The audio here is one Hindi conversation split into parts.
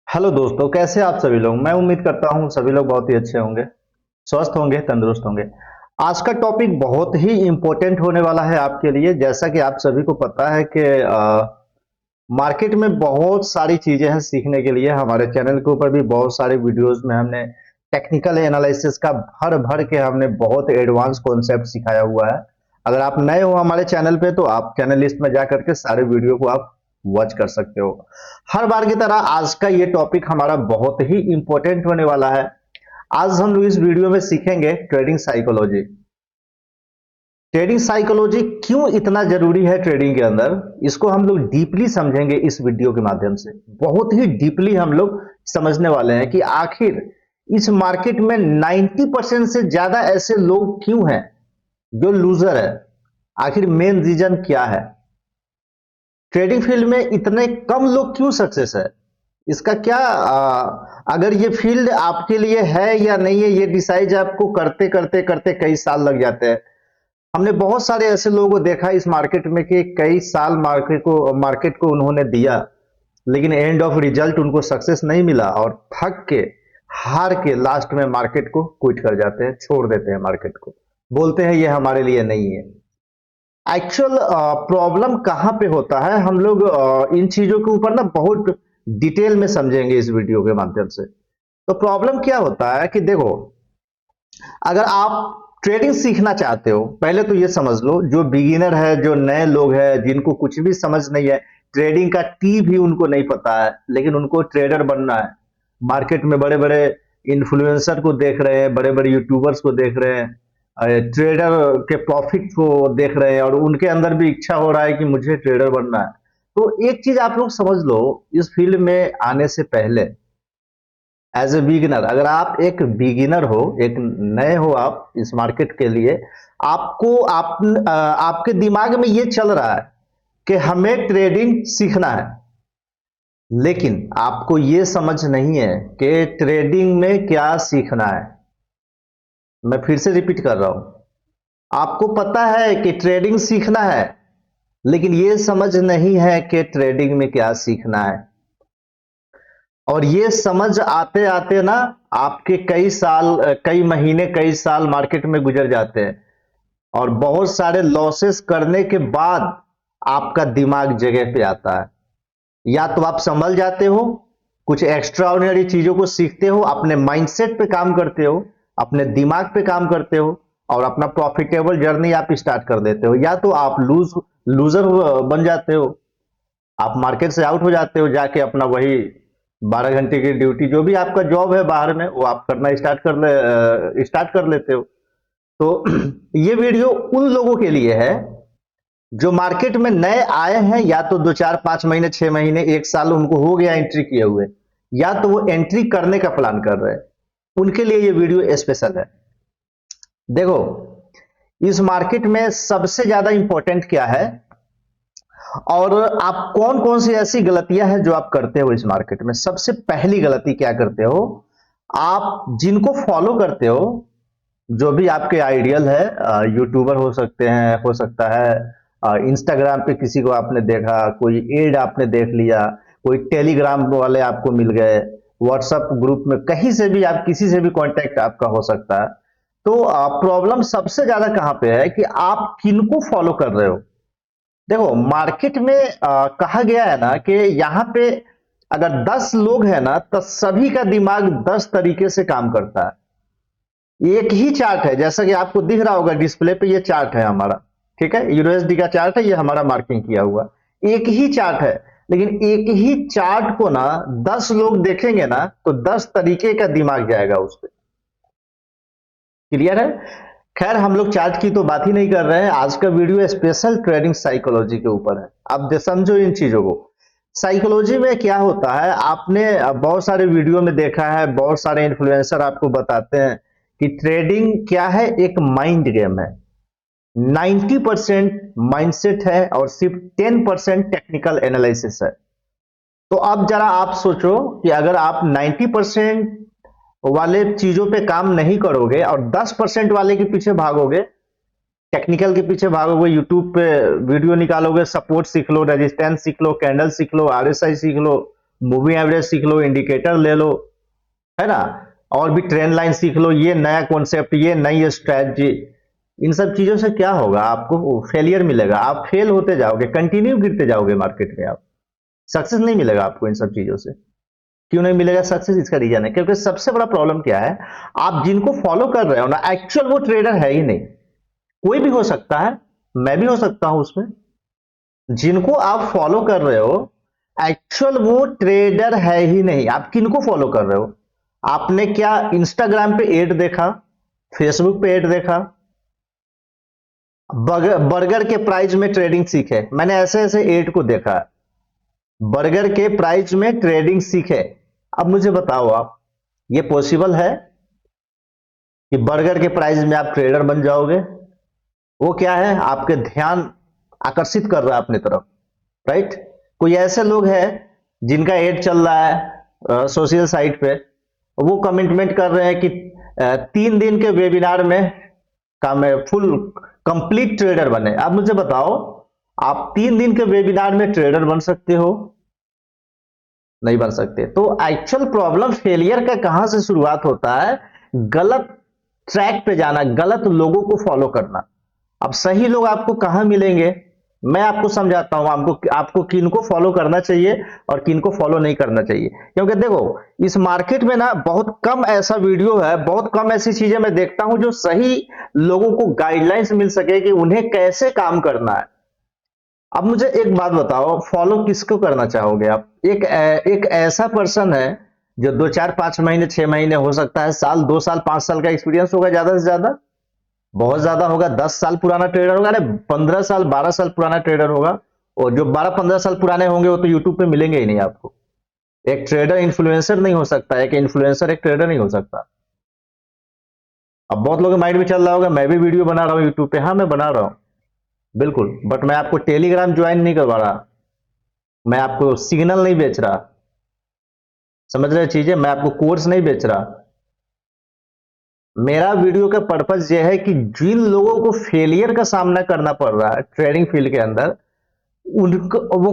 हेलो दोस्तों, कैसे आप सभी लोग। मैं उम्मीद करता हूं सभी लोग बहुत ही अच्छे होंगे, स्वस्थ होंगे, तंदुरुस्त होंगे। आज का टॉपिक बहुत ही इंपॉर्टेंट होने वाला है आपके लिए। जैसा कि आप सभी को पता है कि मार्केट में बहुत सारी चीजें हैं सीखने के लिए। हमारे चैनल के ऊपर भी बहुत सारे वीडियोस में हमने टेक्निकल एनालिसिस का भर भर के हमने बहुत एडवांस कॉन्सेप्ट सिखाया हुआ है। अगर आप नए हो हमारे चैनल पे तो आप चैनल लिस्ट में जा करके सारे वीडियो को आप वॉच कर सकते हो। हर बार की तरह आज का ये टॉपिक हमारा बहुत ही इंपॉर्टेंट होने वाला है। आज हम लोग इस वीडियो में सीखेंगे ट्रेडिंग साइकोलॉजी। ट्रेडिंग साइकोलॉजी क्यों इतना जरूरी है ट्रेडिंग के अंदर, इसको हम लोग डीपली समझेंगे इस वीडियो के माध्यम से। बहुत ही डीपली हम लोग समझने वाले हैं कि आखिर इस मार्केट में 90% से ज्यादा ऐसे लोग क्यों हैं जो लूजर है। आखिर मेन रीजन क्या है। ट्रेडिंग फील्ड में इतने कम लोग क्यों सक्सेस है, इसका क्या अगर ये फील्ड आपके लिए है या नहीं है, ये डिसाइड आपको करते करते करते कई साल लग जाते हैं। हमने बहुत सारे ऐसे लोगों को देखा इस मार्केट में कि कई साल मार्केट को उन्होंने दिया, लेकिन एंड ऑफ रिजल्ट उनको सक्सेस नहीं मिला और थक के, हार के लास्ट में मार्केट को क्विट कर जाते हैं, छोड़ देते हैं मार्केट को। बोलते हैं ये हमारे लिए नहीं है। एक्चुअल प्रॉब्लम कहां पे होता है, हम लोग इन चीजों के ऊपर ना बहुत डिटेल में समझेंगे इस वीडियो के माध्यम से। तो प्रॉब्लम क्या होता है कि देखो, अगर आप ट्रेडिंग सीखना चाहते हो, पहले तो ये समझ लो, जो बिगिनर है, जो नए लोग हैं, जिनको कुछ भी समझ नहीं है, ट्रेडिंग का टी भी उनको नहीं पता है, लेकिन उनको ट्रेडर बनना है। मार्केट में बड़े बड़े इन्फ्लुएंसर को देख रहे हैं, बड़े बड़े यूट्यूबर्स को देख रहे हैं, ट्रेडर के प्रॉफिट को देख रहे हैं और उनके अंदर भी इच्छा हो रहा है कि मुझे ट्रेडर बनना है। तो एक चीज आप लोग समझ लो, इस फील्ड में आने से पहले एज ए बिगिनर, अगर आप एक बिगिनर हो, एक नए हो आप इस मार्केट के लिए, आपके दिमाग में ये चल रहा है कि हमें ट्रेडिंग सीखना है, लेकिन आपको ये समझ नहीं है कि ट्रेडिंग में क्या सीखना है। मैं फिर से रिपीट कर रहा हूं, आपको पता है कि ट्रेडिंग सीखना है, लेकिन ये समझ नहीं है कि ट्रेडिंग में क्या सीखना है। और ये समझ आते आते ना आपके कई साल, कई महीने, कई साल मार्केट में गुजर जाते हैं और बहुत सारे लॉसेस करने के बाद आपका दिमाग जगह पे आता है। या तो आप संभल जाते हो, कुछ एक्स्ट्रा ऑर्डिनरी चीजों को सीखते हो, अपने माइंडसेट पे काम करते हो, अपने दिमाग पे काम करते हो और अपना प्रॉफिटेबल जर्नी आप स्टार्ट कर देते हो। या तो आप लूजर बन जाते हो, आप मार्केट से आउट हो जाते हो, जाके अपना वही 12 घंटे की ड्यूटी, जो भी आपका जॉब है बाहर में, वो आप करना स्टार्ट कर लेते हो। तो ये वीडियो उन लोगों के लिए है जो मार्केट में नए आए हैं, या तो 2 4 5 महीने, 6 महीने, 1 साल उनको हो गया एंट्री किए हुए, या तो वो एंट्री करने का प्लान कर रहे हैं। उनके लिए ये वीडियो स्पेशल है। देखो, इस मार्केट में सबसे ज्यादा इंपॉर्टेंट क्या है और आप कौन कौन सी ऐसी गलतियां हैं जो आप करते हो इस मार्केट में। सबसे पहली गलती क्या करते हो, आप जिनको फॉलो करते हो, जो भी आपके आइडियल है, यूट्यूबर हो सकते हैं, हो सकता है इंस्टाग्राम पे किसी को आपने देखा, कोई एड आपने देख लिया, कोई टेलीग्राम वाले आपको मिल गए, व्हाट्सएप ग्रुप में कहीं से भी आप किसी से भी कांटेक्ट आपका हो सकता है। तो प्रॉब्लम सबसे ज्यादा कहां पे है कि आप किनको फॉलो कर रहे हो। देखो, मार्केट में कहा गया है ना कि यहाँ पे अगर 10 लोग हैं ना, तो सभी का दिमाग 10 तरीके से काम करता है। एक ही चार्ट है, जैसा कि आपको दिख रहा होगा डिस्प्ले पे, ये चार्ट है हमारा, ठीक है, यूएसडी का चार्ट है, ये हमारा मार्किंग किया हुआ एक ही चार्ट है। लेकिन एक ही चार्ट को ना 10 लोग देखेंगे ना, तो 10 तरीके का दिमाग जाएगा उस पर। क्लियर है। खैर, हम लोग चार्ट की तो बात ही नहीं कर रहे हैं। आज का वीडियो स्पेशल ट्रेडिंग साइकोलॉजी के ऊपर है। अब समझो इन चीजों को। साइकोलॉजी में क्या होता है, आपने बहुत सारे वीडियो में देखा है, बहुत सारे इन्फ्लुएंसर आपको बताते हैं कि ट्रेडिंग क्या है, एक माइंड गेम है। 90% माइंडसेट है और सिर्फ 10% टेक्निकल एनालिसिस है। तो अब जरा आप सोचो कि अगर आप 90% वाले चीजों पे काम नहीं करोगे और 10% वाले के पीछे भागोगे, टेक्निकल के पीछे भागोगे, यूट्यूब पे वीडियो निकालोगे, सपोर्ट सीख लो, रेजिस्टेंस सीख लो, कैंडल सीख लो, आरएसआई सीख लो, मूविंग एवरेज सीख लो, इंडिकेटर ले लो, है ना, और भी ट्रेंड लाइन सीख लो, ये नया कॉन्सेप्ट, ये नई स्ट्रैटेजी। इन सब चीजों से क्या होगा, आपको फेलियर मिलेगा, आप फेल होते जाओगे, कंटिन्यू गिरते जाओगे मार्केट में, आप सक्सेस नहीं मिलेगा आपको इन सब चीजों से। क्यों नहीं मिलेगा सक्सेस? इसका रीजन है क्योंकि सबसे बड़ा प्रॉब्लम क्या है, आप जिनको फॉलो कर रहे हो ना, एक्चुअल वो ट्रेडर है ही नहीं। कोई भी हो सकता है, मैं भी हो सकता हूं उसमें। जिनको आप फॉलो कर रहे हो एक्चुअल वो ट्रेडर है ही नहीं। आप किनको फॉलो कर रहे हो? आपने क्या इंस्टाग्राम पे एड देखा, फेसबुक पे एड देखा, बर्गर के प्राइस में ट्रेडिंग सीखे, मैंने ऐसे ऐसे एड को देखा, बर्गर के प्राइस में ट्रेडिंग सीखे। अब मुझे बताओ आप, ये पॉसिबल है कि बर्गर के प्राइस में आप ट्रेडर बन जाओगे? वो क्या है, आपके ध्यान आकर्षित कर रहा है अपनी तरफ, राइट? कोई ऐसे लोग हैं जिनका एड चल रहा है सोशल साइट पे, वो कमिटमेंट कर रहे हैं कि 3 दिन के वेबिनार में काम है फुल कंप्लीट ट्रेडर बने। अब मुझे बताओ, आप 3 दिन के वेबिनार में ट्रेडर बन सकते हो? नहीं बन सकते। तो एक्चुअल प्रॉब्लम फेलियर का कहां से शुरुआत होता है? गलत ट्रैक पे जाना, गलत लोगों को फॉलो करना। अब सही लोग आपको कहां मिलेंगे, मैं आपको समझाता हूं, आपको किनको फॉलो करना चाहिए और किनको फॉलो नहीं करना चाहिए। क्योंकि देखो, इस मार्केट में ना बहुत कम ऐसा वीडियो है, बहुत कम ऐसी चीजें मैं देखता हूं जो सही लोगों को गाइडलाइंस मिल सके कि उन्हें कैसे काम करना है। अब मुझे एक बात बताओ, फॉलो किसको करना चाहोगे आप? एक ऐसा पर्सन है जो 2 4 5 महीने 6 महीने, हो सकता है साल 2 साल 5 साल का एक्सपीरियंस होगा, ज्यादा से ज्यादा, बहुत ज्यादा होगा 10 साल पुराना ट्रेडर होगा, अरे 15 साल 12 साल पुराना ट्रेडर होगा। और जो 12 15 साल पुराने होंगे वो तो यूट्यूब पे मिलेंगे ही नहीं आपको। एक ट्रेडर इन्फ्लुएंसर नहीं हो सकता, एक इन्फ्लुएंसर एक ट्रेडर नहीं हो सकता। अब बहुत लोगों के माइंड में चल रहा होगा, मैं भी वीडियो बना रहा हूं यूट्यूब पे। हाँ, मैं बना रहा हूं बिल्कुल, बट मैं आपको टेलीग्राम ज्वाइन नहीं करवा रहा, मैं आपको सिग्नल नहीं बेच रहा, समझ रहे चीजें, मैं आपको कोर्स नहीं बेच रहा। मेरा वीडियो का पर्पज यह है कि जिन लोगों को फेलियर का सामना करना पड़ रहा है ट्रेडिंग फील्ड के अंदर, उनको वो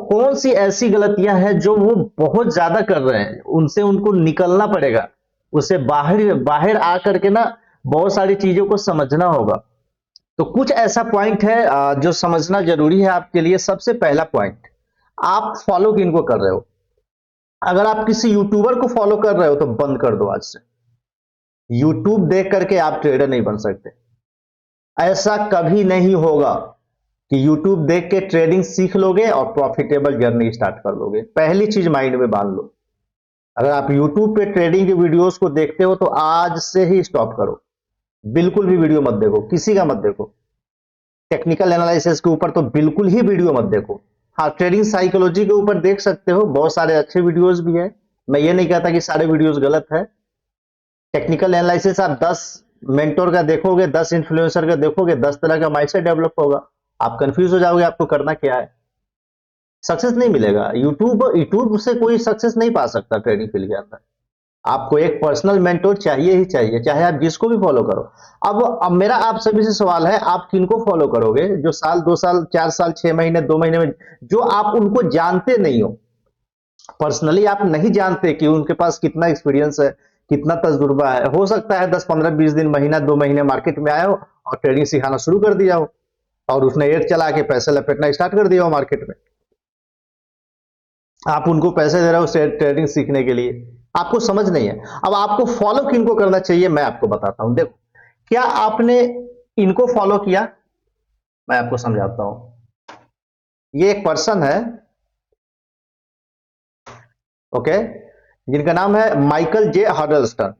कौन सी ऐसी गलतियां हैं जो वो बहुत ज्यादा कर रहे हैं, उनसे उनको निकलना पड़ेगा, उससे बाहर बाहर आकर के ना बहुत सारी चीजों को समझना होगा। तो कुछ ऐसा पॉइंट है जो समझना जरूरी है आपके लिए। सबसे पहला पॉइंट, आप फॉलो किनको कर रहे हो? अगर आप किसी यूट्यूबर को फॉलो कर रहे हो तो बंद कर दो आज से। यूट्यूब देख करके आप ट्रेडर नहीं बन सकते। ऐसा कभी नहीं होगा कि यूट्यूब देख के ट्रेडिंग सीख लोगे और प्रॉफिटेबल जर्नी स्टार्ट कर लोगे। पहली चीज माइंड में बांध लो, अगर आप यूट्यूब पे ट्रेडिंग के वीडियोस को देखते हो तो आज से ही स्टॉप करो। बिल्कुल भी वीडियो मत देखो, किसी का मत देखो। टेक्निकल एनालिसिस के ऊपर तो बिल्कुल ही वीडियो मत देखो। हाँ, ट्रेडिंग साइकोलॉजी के ऊपर देख सकते हो, बहुत सारे अच्छे वीडियोस भी हैं, मैं ये नहीं कहता कि सारे वीडियोस गलत है। टेक्निकल एनालिसिस आप 10 मेंटोर का देखोगे, 10 इन्फ्लुएंसर का देखोगे, 10 तरह का माइंडसेट डेवलप होगा, आप कंफ्यूज हो जाओगे आपको करना क्या है। सक्सेस नहीं मिलेगा। यूट्यूब यूट्यूब से कोई सक्सेस नहीं पा सकता ट्रेडिंग फील्ड के अंदर। आपको एक पर्सनल मेंटोर चाहिए ही चाहिए, चाहे आप जिसको भी फॉलो करो। अब मेरा आप सभी से सवाल है, आप किनको फॉलो करोगे? जो साल 2 साल 4 साल 6 महीने 2 महीने में, जो आप उनको जानते नहीं हो, पर्सनली आप नहीं जानते कि उनके पास कितना एक्सपीरियंस है, कितना तजुर्बा है। हो सकता है 10 15 20 दिन, महीना 2 महीने मार्केट में आया हो और ट्रेडिंग सिखाना शुरू कर दिया हो और उसने एड चला के पैसे लपेटना स्टार्ट कर दिया हो मार्केट में। आप उनको पैसे दे रहे हो ट्रेडिंग सीखने के लिए, आपको समझ नहीं है। अब आपको फॉलो किनको करना चाहिए मैं आपको बताता हूं। देखो, क्या आपने इनको फॉलो किया? मैं आपको समझाता हूं। ये एक पर्सन है, ओके, जिनका नाम है माइकल जे हडल्स्टन।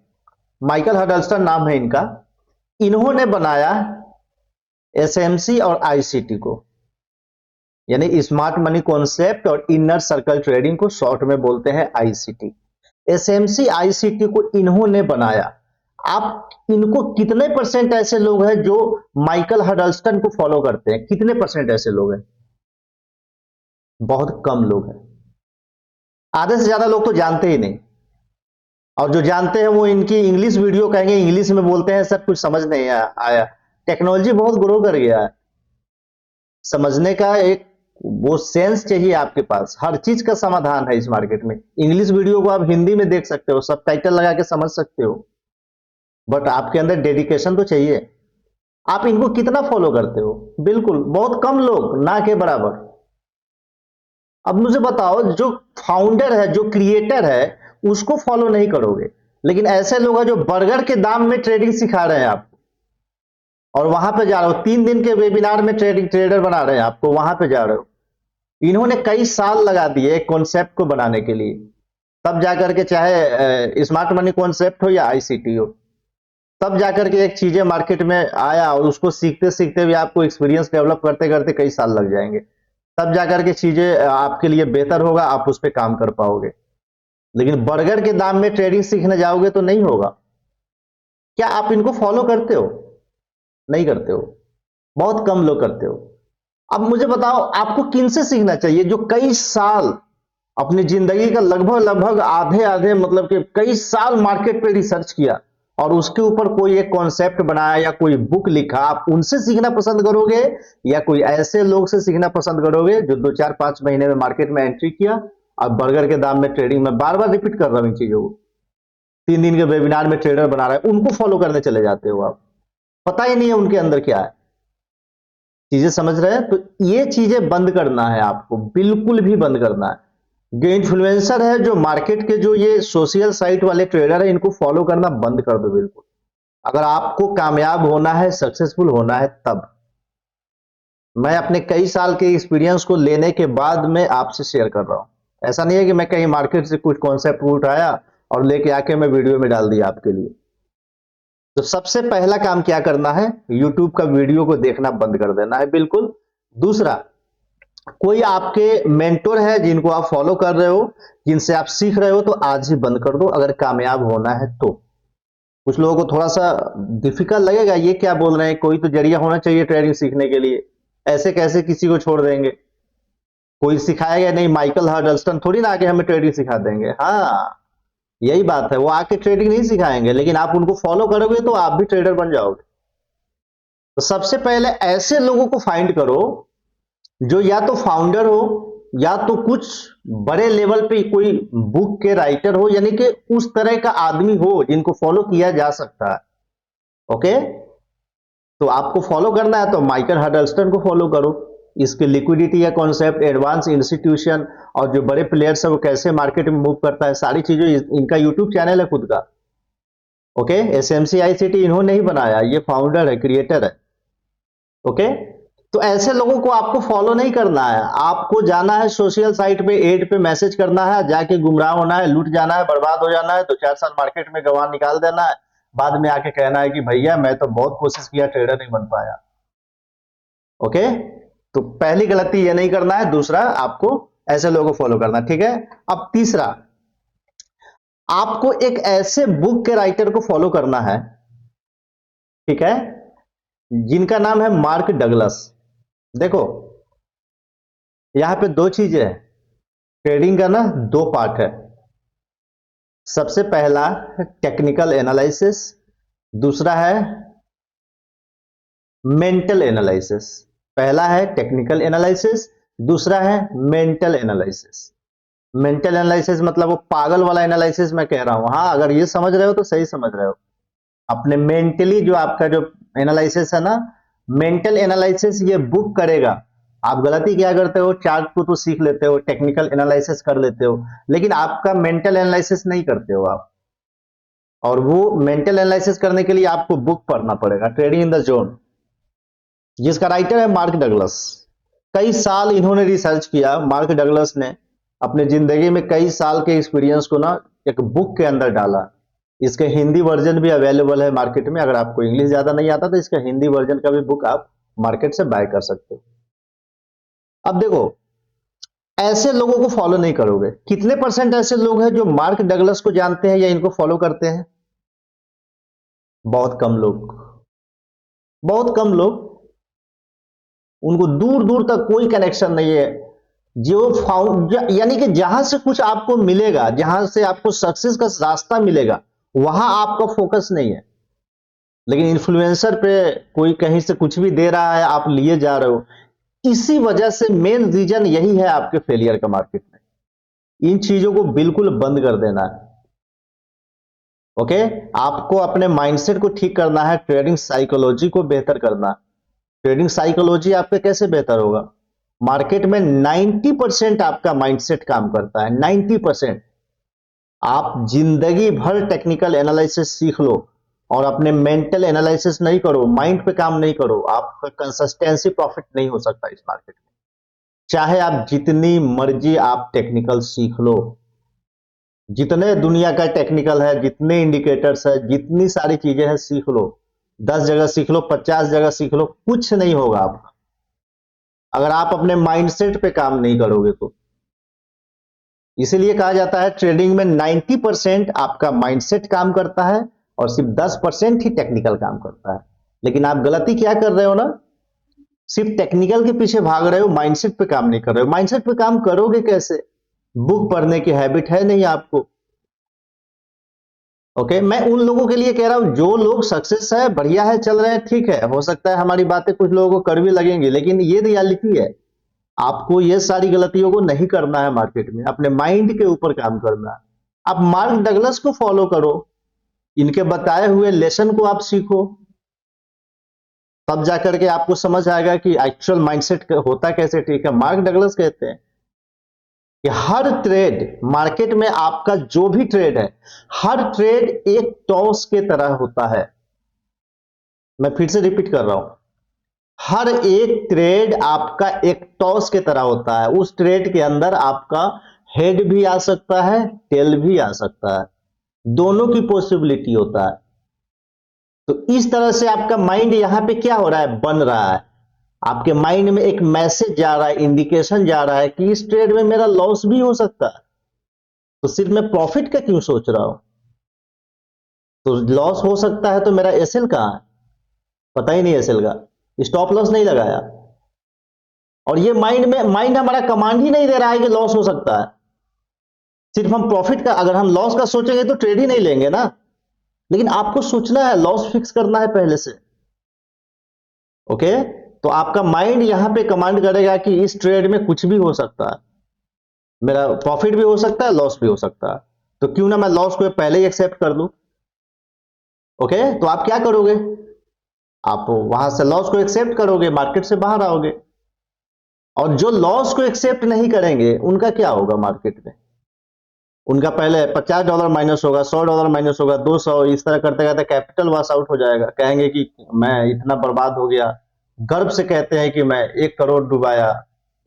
माइकल हडल्स्टन नाम है इनका। इन्होंने बनाया एसएमसी और आईसीटी को, यानी स्मार्ट मनी कॉन्सेप्ट और इनर सर्कल ट्रेडिंग को शॉर्ट में बोलते हैं आईसीटी। एसएमसी आईसीटी को इन्होंने बनाया। आप इनको कितने परसेंट ऐसे लोग हैं जो माइकल हडल्स्टन को फॉलो करते हैं? कितने परसेंट ऐसे लोग हैं? बहुत कम लोग हैं। आधे से ज्यादा लोग तो जानते ही नहीं, और जो जानते हैं वो इनकी इंग्लिश वीडियो कहेंगे, इंग्लिश में बोलते हैं, सब कुछ समझ नहीं आया। टेक्नोलॉजी बहुत ग्रो कर गया है, समझने का एक वो सेंस चाहिए आपके पास। हर चीज का समाधान है इस मार्केट में। इंग्लिश वीडियो को आप हिंदी में देख सकते हो, सबटाइटल लगा के समझ सकते हो, बट आपके अंदर डेडिकेशन तो चाहिए। आप इनको कितना फॉलो करते हो? बिल्कुल बहुत कम लोग, ना के बराबर। अब मुझे बताओ, जो फाउंडर है, जो क्रिएटर है, उसको फॉलो नहीं करोगे, लेकिन ऐसे लोग हैं जो बर्गर के दाम में ट्रेडिंग सिखा रहे हैं आपको, और वहां पे जा रहे हो 3 दिन के वेबिनार में ट्रेडर बना रहे हैं आपको, वहां पे जा रहे हो। इन्होंने कई साल लगा दिए एक कॉन्सेप्ट को बनाने के लिए, तब जाकर के, चाहे स्मार्ट मनी कॉन्सेप्ट हो या आईसीटी हो, तब जाकर के एक चीजें मार्केट में आया, और उसको सीखते सीखते भी आपको एक्सपीरियंस डेवलप करते करते कई साल लग जाएंगे, तब जाकर के चीजें आपके लिए बेहतर होगा, आप उस पर काम कर पाओगे। लेकिन बर्गर के दाम में ट्रेडिंग सीखने जाओगे तो नहीं होगा। क्या आप इनको फॉलो करते हो? नहीं करते हो, बहुत कम लोग करते हो। अब मुझे बताओ, आपको किनसे सीखना चाहिए जो कई साल, अपनी जिंदगी का लगभग लगभग आधे आधे, मतलब कि कई साल मार्केट पे रिसर्च किया, और उसके ऊपर कोई एक कॉन्सेप्ट बनाया या कोई बुक लिखा? आप उनसे सीखना पसंद करोगे, या कोई ऐसे लोग से सीखना पसंद करोगे जो 2 4 5 महीने में मार्केट में एंट्री किया, अब बर्गर के दाम में ट्रेडिंग में, बार बार रिपीट कर रहा हूं इन चीजों को, 3 दिन के वेबिनार में ट्रेडर बना रहा है, उनको फॉलो करने चले जाते हो आप? पता ही नहीं है उनके अंदर क्या है। चीजें समझ रहे हैं? तो ये चीजें बंद करना है आपको, बिल्कुल भी बंद करना है। जो इन्फ्लुएंसर है, जो मार्केट के, जो ये सोशल साइट वाले ट्रेडर है, इनको फॉलो करना बंद कर दो बिल्कुल। अगर आपको कामयाब होना है, सक्सेसफुल होना है, तब। मैं अपने कई साल के एक्सपीरियंस को लेने के बाद में आपसे शेयर कर रहा हूं। ऐसा नहीं है कि मैं कहीं मार्केट से कुछ कॉन्सेप्ट उठाया और लेके आके मैं वीडियो में डाल दिया आपके लिए। तो सबसे पहला काम क्या करना है? YouTube का वीडियो को देखना बंद कर देना है, बिल्कुल। दूसरा, कोई आपके मेंटोर है जिनको आप फॉलो कर रहे हो, जिनसे आप सीख रहे हो, तो आज ही बंद कर दो, अगर कामयाब होना है तो। कुछ लोगों को थोड़ा सा डिफिकल्ट लगेगा, ये क्या बोल रहे हैं, कोई तो जरिया होना चाहिए ट्रेडिंग सीखने के लिए, ऐसे कैसे किसी को छोड़ देंगे? कोई सिखाएगा नहीं, माइकल हडल्स्टन थोड़ी ना आके हमें ट्रेडिंग सिखा देंगे। हाँ, यही बात है, वो आके ट्रेडिंग नहीं सिखाएंगे, लेकिन आप उनको फॉलो करोगे तो आप भी ट्रेडर बन जाओगे। तो सबसे पहले ऐसे लोगों को फाइंड करो जो या तो फाउंडर हो, या तो कुछ बड़े लेवल पे कोई बुक के राइटर हो, यानी कि उस तरह का आदमी हो जिनको फॉलो किया जा सकता है। ओके, तो आपको फॉलो करना है तो माइकल हडल्स्टन को फॉलो करो। इसके लिक्विडिटी या कॉन्सेप्ट, एडवांस इंस्टीट्यूशन, और जो बड़े प्लेयर्स है वो कैसे मार्केट में मूव करता है, सारी चीजें, इनका यूट्यूब चैनल है खुद का। ओके, एसएमसी आईसीटी इन्होंने ही बनाया, ये फाउंडर है, क्रिएटर है। ओके, तो ऐसे लोगों को आपको फॉलो नहीं करना है। आपको जाना है सोशल साइट पे, एड पे मैसेज करना है, जाके गुमराह होना है, लूट जाना है, बर्बाद हो जाना है, 2 4 साल मार्केट में गंवा निकाल देना है, बाद में आके कहना है कि भैया मैं तो बहुत कोशिश किया, ट्रेडर नहीं बन पाया। ओके, तो पहली गलती ये नहीं करना है। दूसरा, आपको ऐसे लोगों को फॉलो करना, ठीक है। अब तीसरा, आपको एक ऐसे बुक के राइटर को फॉलो करना है, ठीक है, जिनका नाम है मार्क डगलस। देखो, यहां पे दो चीजें हैं। ट्रेडिंग का ना 2 पार्ट है। सबसे पहला है टेक्निकल एनालिसिस, दूसरा है मेंटल एनालिसिस। पहला है टेक्निकल एनालिसिस, दूसरा है मेंटल एनालिसिस। मेंटल एनालिसिस मतलब वो पागल वाला एनालिसिस मैं कह रहा हूं। हाँ, अगर ये समझ रहे हो तो सही समझ रहे हो। अपने मेंटली जो आपका जो एनालिसिस है ना, मेंटल एनालिसिस ये बुक करेगा। आप गलती क्या करते हो, चार्ट को तो सीख लेते हो, टेक्निकल एनालिसिस कर लेते हो, लेकिन आपका मेंटल एनालिसिस नहीं करते हो आप। और वो मेंटल एनालिसिस करने के लिए आपको बुक पढ़ना पड़ेगा, ट्रेडिंग इन द जोन, जिसका राइटर है मार्क डगलस। कई साल इन्होंने रिसर्च किया, मार्क डगलस ने अपने जिंदगी में कई साल के एक्सपीरियंस को ना एक बुक के अंदर डाला। इसके हिंदी वर्जन भी अवेलेबल है मार्केट में। अगर आपको इंग्लिश ज्यादा नहीं आता तो इसका हिंदी वर्जन का भी बुक आप मार्केट से बाय कर सकते हो। अब देखो, ऐसे लोगों को फॉलो नहीं करोगे। कितने परसेंट ऐसे लोग हैं जो मार्क डगलस को जानते हैं या इनको फॉलो करते हैं? बहुत कम लोग, बहुत कम लोग। उनको दूर दूर तक कोई कनेक्शन नहीं है। जो फाउंड, यानी कि जहां से कुछ आपको मिलेगा, जहां से आपको सक्सेस का रास्ता मिलेगा, वहां आपका फोकस नहीं है। लेकिन इन्फ्लुएंसर पे कोई कहीं से कुछ भी दे रहा है, आप लिए जा रहे हो। इसी वजह से मेन रीजन यही है आपके फेलियर का मार्केट में। इन चीजों को बिल्कुल बंद कर देना है। ओके, आपको अपने माइंडसेट को ठीक करना है, ट्रेडिंग साइकोलॉजी को बेहतर करना। ट्रेडिंग साइकोलॉजी आपका कैसे बेहतर होगा? मार्केट में 90% आपका माइंडसेट काम करता है, 90%। आप जिंदगी भर टेक्निकल एनालिसिस सीख लो और अपने मेंटल एनालिसिस नहीं करो, माइंड पे काम नहीं करो, आपका कंसिस्टेंसी प्रॉफिट नहीं हो सकता इस मार्केट में। चाहे आप जितनी मर्जी आप टेक्निकल सीख लो, जितने दुनिया का टेक्निकल है, जितने इंडिकेटर्स है, जितनी सारी चीजें हैं, सीख लो। 10 जगह सीख लो, 50 जगह सीख लो, कुछ नहीं होगा आपका अगर आप अपने माइंडसेट पे काम नहीं करोगे तो। इसीलिए कहा जाता है ट्रेडिंग में 90% आपका माइंडसेट काम करता है और सिर्फ 10% ही टेक्निकल काम करता है। लेकिन आप गलती क्या कर रहे हो ना, सिर्फ टेक्निकल के पीछे भाग रहे हो, माइंडसेट पे काम नहीं कर रहे हो। माइंडसेट पे काम करोगे कैसे? बुक पढ़ने की हैबिट है नहीं आपको। ओके, मैं उन लोगों के लिए कह रहा हूं जो लोग सक्सेस है, बढ़िया है, चल रहे हैं, ठीक है, हो सकता है हमारी बातें कुछ लोगों को कड़वी लगेंगी, लेकिन ये रियलिटी है। आपको ये सारी गलतियों को नहीं करना है मार्केट में, अपने माइंड के ऊपर काम करना है। आप मार्क डगलस को फॉलो करो, इनके बताए हुए लेसन को आप सीखो, तब जाकर के आपको समझ आएगा कि एक्चुअल माइंडसेट होता कैसे। ठीक है, मार्क डगलस कहते हैं कि हर ट्रेड मार्केट में, आपका जो भी ट्रेड है, हर ट्रेड एक टॉस के तरह होता है। मैं फिर से रिपीट कर रहा हूं, हर एक ट्रेड आपका एक टॉस के तरह होता है। उस ट्रेड के अंदर आपका हेड भी आ सकता है, टेल भी आ सकता है, दोनों की पॉसिबिलिटी होता है। तो इस तरह से आपका माइंड यहां पे क्या हो रहा है, बन रहा है। आपके माइंड में एक मैसेज जा रहा है, इंडिकेशन जा रहा है कि इस ट्रेड में मेरा लॉस भी हो सकता है, तो सिर्फ मैं प्रॉफिट का क्यों सोच रहा हूं। तो लॉस हो सकता है तो मेरा एसएल कहां है, पता ही नहीं एसएल का, स्टॉप लॉस नहीं लगाया। और ये माइंड हमारा कमांड ही नहीं दे रहा है कि लॉस हो सकता है। सिर्फ हम प्रॉफिट का, अगर हम लॉस का सोचेंगे तो ट्रेड ही नहीं लेंगे ना। लेकिन आपको सोचना है, लॉस फिक्स करना है पहले से। ओके, तो आपका माइंड यहां पे कमांड करेगा कि इस ट्रेड में कुछ भी हो सकता है, मेरा प्रॉफिट भी हो सकता है, लॉस भी हो सकता है, तो क्यों ना मैं लॉस को पहले ही एक्सेप्ट कर लूं। ओके, तो आप क्या करोगे, आप वहां से लॉस को एक्सेप्ट करोगे, मार्केट से बाहर आओगे। और जो लॉस को एक्सेप्ट नहीं करेंगे उनका क्या होगा मार्केट में, उनका पहले $50 माइनस होगा, $100 माइनस होगा, 200, इस तरह करते करते कैपिटल वॉश आउट हो जाएगा। कहेंगे कि मैं इतना बर्बाद हो गया, गर्व से कहते हैं कि मैं 1 करोड़ डुबाया,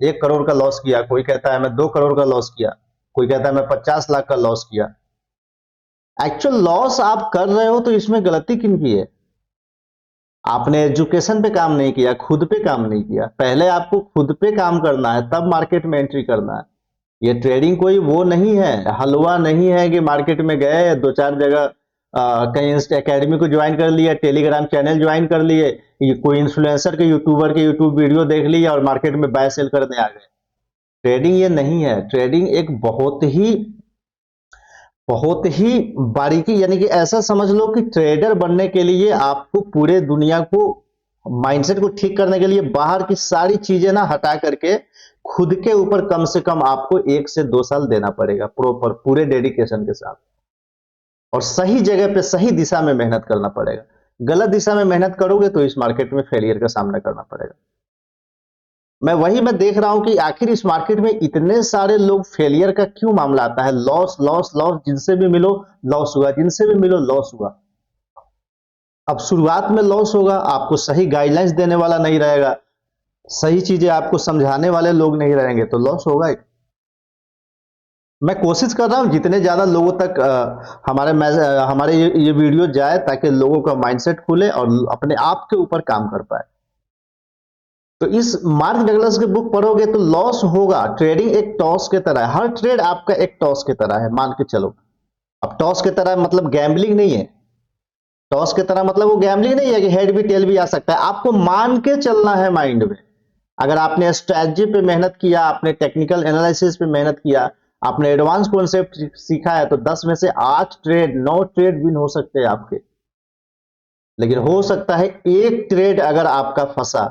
1 करोड़ का लॉस किया, कोई कहता है मैं 2 करोड़ का लॉस किया, कोई कहता है मैं 50 लाख का लॉस किया। एक्चुअल लॉस आप कर रहे हो तो इसमें गलती किन की है? आपने एजुकेशन पे काम नहीं किया, खुद पे काम नहीं किया। पहले आपको खुद पे काम करना है, तब मार्केट में एंट्री करना है। ये ट्रेडिंग कोई वो नहीं है, हलवा नहीं है कि मार्केट में गए, 2-4 जगह कहीं एकेडमी को ज्वाइन कर लिया, टेलीग्राम चैनल ज्वाइन कर लिए, ये कोई इन्फ्लुएंसर के, यूट्यूबर के यूट्यूब वीडियो देख लिया और मार्केट में बाय सेल करने आ गए। ट्रेडिंग ये नहीं है। ट्रेडिंग एक बहुत ही बारीकी, यानी कि ऐसा समझ लो कि ट्रेडर बनने के लिए आपको पूरे दुनिया को, माइंडसेट को ठीक करने के लिए बाहर की सारी चीजें ना हटा करके खुद के ऊपर कम से कम आपको 1 से 2 साल देना पड़ेगा, प्रॉपर पूरे डेडिकेशन के साथ। और सही जगह पे सही दिशा में मेहनत करना पड़ेगा। गलत दिशा में मेहनत करोगे तो इस मार्केट में फेलियर का सामना करना पड़ेगा। मैं देख रहा हूं कि आखिर इस मार्केट में इतने सारे लोग, फेलियर का क्यों मामला आता है। लॉस लॉस लॉस, जिनसे भी मिलो लॉस हुआ, जिनसे भी मिलो लॉस हुआ। अब शुरुआत में लॉस होगा, आपको सही गाइडलाइंस देने वाला नहीं रहेगा, सही चीजें आपको समझाने वाले लोग नहीं रहेंगे, तो लॉस होगा ही। मैं कोशिश कर रहा हूं जितने ज्यादा लोगों तक हमारे ये वीडियो जाए, ताकि लोगों का माइंडसेट खुले और अपने आप के ऊपर काम कर पाए। तो इस मार्क डगलस की बुक पढ़ोगे तो लॉस होगा। ट्रेडिंग एक टॉस के तरह है, हर ट्रेड आपका एक टॉस के तरह है, मान के चलो। अब टॉस के तरह मतलब गैम्बलिंग नहीं है। टॉस के तरह मतलब वो गैम्बलिंग नहीं है कि हेड भी टेल भी आ सकता है। आपको मान के चलना है माइंड में। अगर आपने स्ट्रैटेजी पे मेहनत किया, आपने टेक्निकल एनालिसिस पे मेहनत किया, आपने एडवांस कॉन्सेप्ट सीखा है, तो 10 में से 8 ट्रेड, 9 ट्रेड विन हो सकते हैं आपके। लेकिन हो सकता है एक ट्रेड अगर आपका फंसा,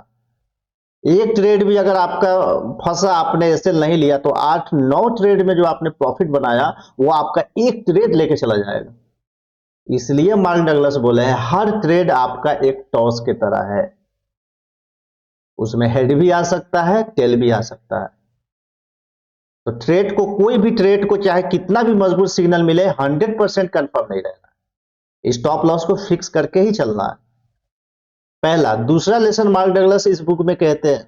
एक ट्रेड भी अगर आपका फंसा, आपने ऐसे नहीं लिया, तो 8-9 ट्रेड में जो आपने प्रॉफिट बनाया वो आपका एक ट्रेड लेके चला जाएगा। इसलिए मार्क डगलस बोले हैं हर ट्रेड आपका एक टॉस की तरह है, उसमें हेड भी आ सकता है, टेल भी आ सकता है। तो ट्रेड को, कोई भी ट्रेड को चाहे कितना भी मजबूत सिग्नल मिले, 100% कंफर्म नहीं रहना। स्टॉप लॉस को फिक्स करके ही चलना है, पहला। दूसरा लेसन मार्क डगलस इस बुक में कहते हैं,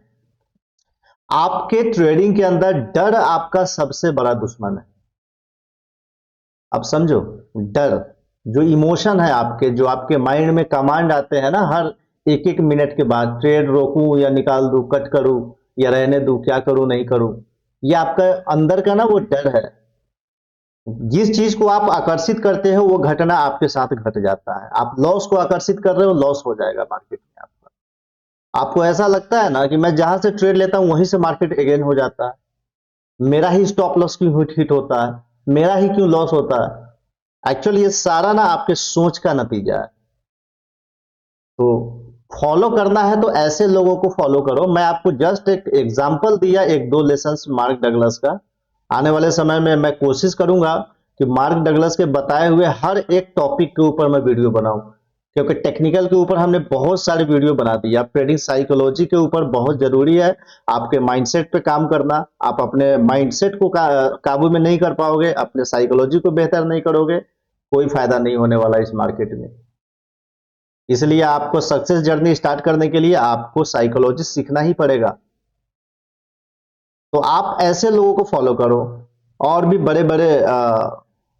आपके ट्रेडिंग के अंदर डर आपका सबसे बड़ा दुश्मन है। अब समझो, डर, जो इमोशन है आपके, जो आपके माइंड में कमांड आते हैं ना हर एक एक मिनट के बाद, ट्रेड रोकूं या निकाल दूं, कट करूं या रहने दूं, क्या करूं नहीं करूं, ये आपका अंदर का ना वो डर है। जिस चीज को आप आकर्षित करते हो वो घटना आपके साथ घट जाता है। आप लॉस को आकर्षित कर रहे हो, लॉस हो जाएगा मार्केट में आपका। आपको ऐसा लगता है ना कि मैं जहां से ट्रेड लेता हूं वहीं से मार्केट अगेन हो जाता है, मेरा ही स्टॉप लॉस क्यों हिट होता है, मेरा ही क्यों लॉस होता है। एक्चुअली ये सारा ना आपके सोच का नतीजा है। तो फॉलो करना है तो ऐसे लोगों को फॉलो करो। मैं आपको जस्ट एक एग्जांपल दिया, एक दो लेसन्स मार्क डगलस का। आने वाले समय में मैं कोशिश करूंगा कि मार्क डगलस के बताए हुए हर एक टॉपिक के ऊपर मैं वीडियो बनाऊं, क्योंकि टेक्निकल के ऊपर हमने बहुत सारे वीडियो बना दिए। अब ट्रेडिंग साइकोलॉजी के ऊपर बहुत जरूरी है आपके माइंडसेट पे काम करना। आप अपने माइंडसेट को काबू में नहीं कर पाओगे, अपने साइकोलॉजी को बेहतर नहीं करोगे, कोई फायदा नहीं होने वाला इस मार्केट में। इसलिए आपको सक्सेस जर्नी स्टार्ट करने के लिए आपको साइकोलॉजी सीखना ही पड़ेगा। तो आप ऐसे लोगों को फॉलो करो। और भी बड़े बड़े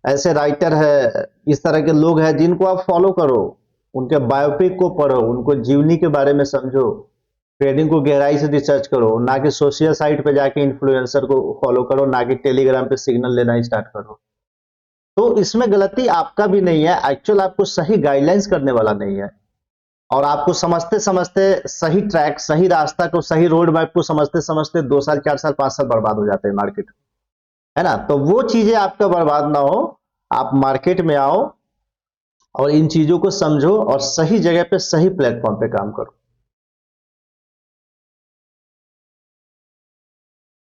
ऐसे राइटर है, इस तरह के लोग हैं जिनको आप फॉलो करो, उनके बायोपिक को पढ़ो, उनको जीवनी के बारे में समझो, ट्रेडिंग को गहराई से रिसर्च करो, ना कि सोशल साइट पे जाके इन्फ्लुएंसर को फॉलो करो, ना कि टेलीग्राम पे सिग्नल लेना स्टार्ट करो। तो इसमें गलती आपका भी नहीं है, एक्चुअल आपको सही गाइडलाइंस करने वाला नहीं है। और आपको समझते समझते सही ट्रैक, सही रास्ता को, सही रोड मैप को समझते समझते 2 साल, 4 साल, 5 साल बर्बाद हो जाते हैं मार्केट, है ना। तो वो चीजें आपका बर्बाद ना हो, आप मार्केट में आओ और इन चीजों को समझो और सही जगह पे, सही प्लेटफॉर्म पे काम करो।